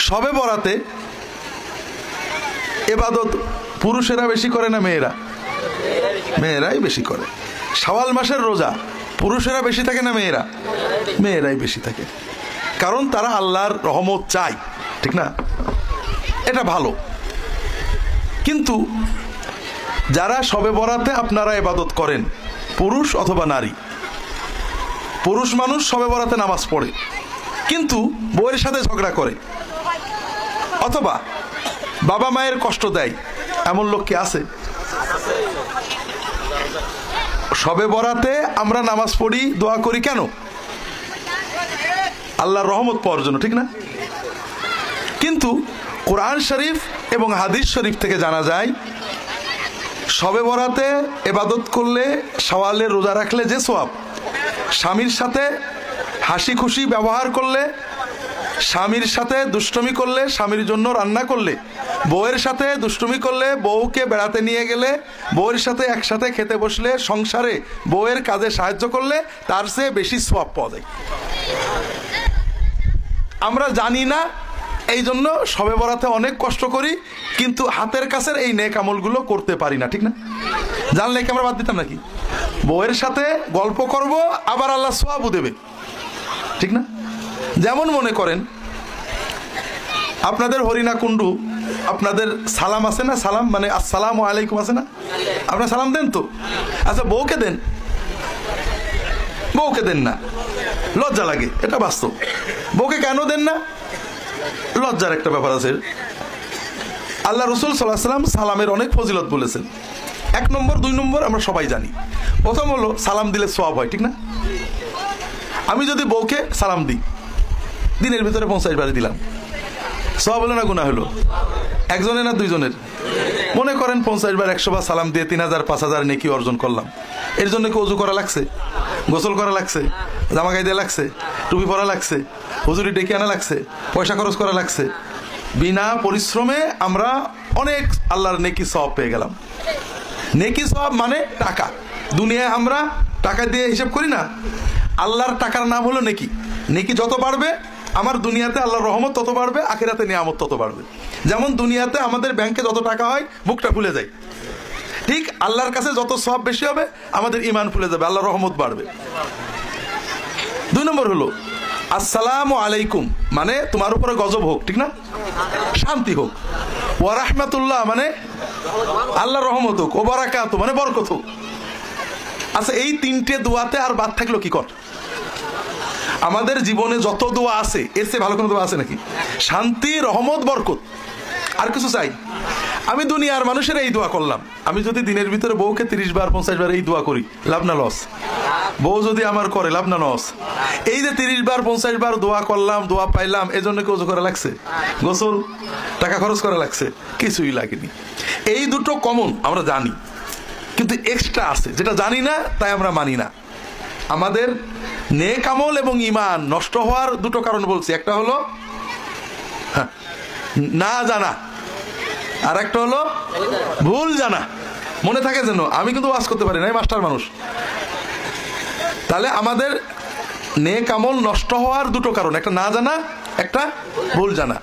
শবে বরাতে ইবাদত পুরুষেরা বেশি করে না মেয়েরা? মেয়েরাই বেশি করে। শাওয়াল মাসের রোজা পুরুষেরা বেশি থাকে না মেয়েরা? মেয়েরাই বেশি থাকে, কারণ তারা আল্লাহর রহমত চায়, ঠিক না? এটা ভালো। কিন্তু যারা শবে বরাতে আপনারা ইবাদত করেন, পুরুষ অথবা নারী, পুরুষ মানুষ শবে বরাতে নামাজ পড়ে কিন্তু বউয়ের সাথে ঝগড়া করে অথবা বাবা মায়ের কষ্ট দেয়, এমন লোক কি আছে? শবে বরাতে আমরা নামাজ পড়ি, দোয়া করি কেন? আল্লাহর রহমত পাওয়ার জন্য, ঠিক না? কিন্তু কোরআন শরীফ এবং হাদিস শরীফ থেকে জানা যায় শবে বরাতে ইবাদত করলে, শাওয়ালের রোজা রাখলে যে সওয়াব, স্বামীর সাথে হাসি খুশি ব্যবহার করলে, স্বামীর সাথে দুষ্টুমি করলে, স্বামীর জন্য রান্না করলে, বউয়ের সাথে দুষ্টুমি করলে, বউকে বেড়াতে নিয়ে গেলে, বউয়ের সাথে একসাথে খেতে বসলে, সংসারে বউয়ের কাজে সাহায্য করলে তার চেয়ে বেশি সওয়াব পাওয়া যায়। আমরা জানি না, এই জন্য শবে বরাতে অনেক কষ্ট করি কিন্তু হাতের কাছের এই নেক আমলগুলো করতে পারি না, ঠিক না? জানলে কি আমরা বাদ দিতাম নাকি? বউয়ের সাথে গল্প করব, আবার আল্লাহ সওয়াবও দেবে, ঠিক না? যেমন মনে করেন আপনাদের হরিণা কুণ্ডু, আপনাদের সালাম আছে না? সালাম মানে আসসালামু আলাইকুম আছে না? আপনারা সালাম দেন তো? আচ্ছা, বউকে দেন? বউকে দেন না, লজ্জা লাগে, এটা বাস্তব। বউকে কেন দেন না? লজ্জার একটা ব্যাপার আছে। আল্লাহ রসুল সাল্লাল্লাহু আলাইহি ওয়াসাল্লাম সালামের অনেক ফজিলত বলেছেন। 1 নম্বর 2 নম্বর আমরা সবাই জানি। প্রথম হলো সালাম দিলে সওয়াব হয়, ঠিক না? আমি যদি বউকে সালাম দিই, দিনের ভিতরে 50 বারে দিলাম, সওয়াব হলো না গুনাহ হলো? একজনের না দুইজনের? মনে করেন 50 বার 100 বার সালাম দিয়ে 3000 5000 নেকি অর্জন করলাম। এর জন্য কি ওযু করা লাগছে? গোসল করা লাগছে? জামা গায়ে দেওয়া লাগছে? টুপি পরা লাগছে? হুজুরি ডেকে আনা লাগছে? পয়সা খরচ করা লাগছে? বিনা পরিশ্রমে আমরা অনেক আল্লাহর নেকি সওয়াব পেয়ে গেলাম। নেকি সওয়াব মানে টাকা। দুনিয়ায় আমরা টাকা দিয়ে হিসাব করি না, আল্লাহর টাকার নাম হলো নেকি। নেকি যত বাড়বে আমার দুনিয়াতে আল্লাহর রহমত তত বাড়বে, আখিরাতে নিয়ামত তত বাড়বে। যেমন দুনিয়াতে আমাদের ব্যাংকে যত টাকা হয় বুকটা ফুলে যায়, ঠিক আল্লাহর কাছে যত সওয়াব বেশি হবে আমাদের ঈমান ফুলে যাবে, আল্লাহর রহমত বাড়বে। 2 নম্বর হলো আসসালামু আলাইকুম মানে তোমার উপরে গজব হোক, ঠিক না? শান্তি হোক। ওয়া রাহমাতুল্লাহ মানে আল্লাহর রহমত হোক। ওয়া বারাকাতু মানে বরকত হোক। আচ্ছা, এই 3টে দোয়াতে আর বাদ থাকলো কি কর? আমাদের জীবনে যত দোয়া আছে এর চেয়ে ভালো কোনো দোয়া আছে নাকি? শান্তি, রহমত, বরকত, আর কিছু চাই? আমি দুনিয়ার মানুষের এই দোয়া করলাম, আমি যদি দিনের ভিতরে বউকে 30 বার 50 বার এই দোয়া করি, লাভ না লস? বউ যদি আমার করে, লাভ না লস? এই যে 30 বার 50 বার দোয়া করলাম, দোয়া পাইলাম, এজন্য কি ওযু করা লাগছে? গোসল, টাকা খরচ করা লাগছে? কিছুই লাগেনি। এই দুটো কমন আমরা জানি, কিন্তু এক্সট্রা আছে যেটা জানি না, তাই আমরা মানি না। আমাদের নেক আমল এবং ঈমান নষ্ট হওয়ার 2টো কারণ বলছি। একটা হলো না জানা, আর একটা হলো ভুল জানা। মনে থাকে যেন, আমি কিন্তু ওয়াজ করতে পারি না, মাস্টার মানুষ। তাহলে আমাদের নেক আমল নষ্ট হওয়ার 2টো কারণ, একটা না জানা, একটা ভুল জানা।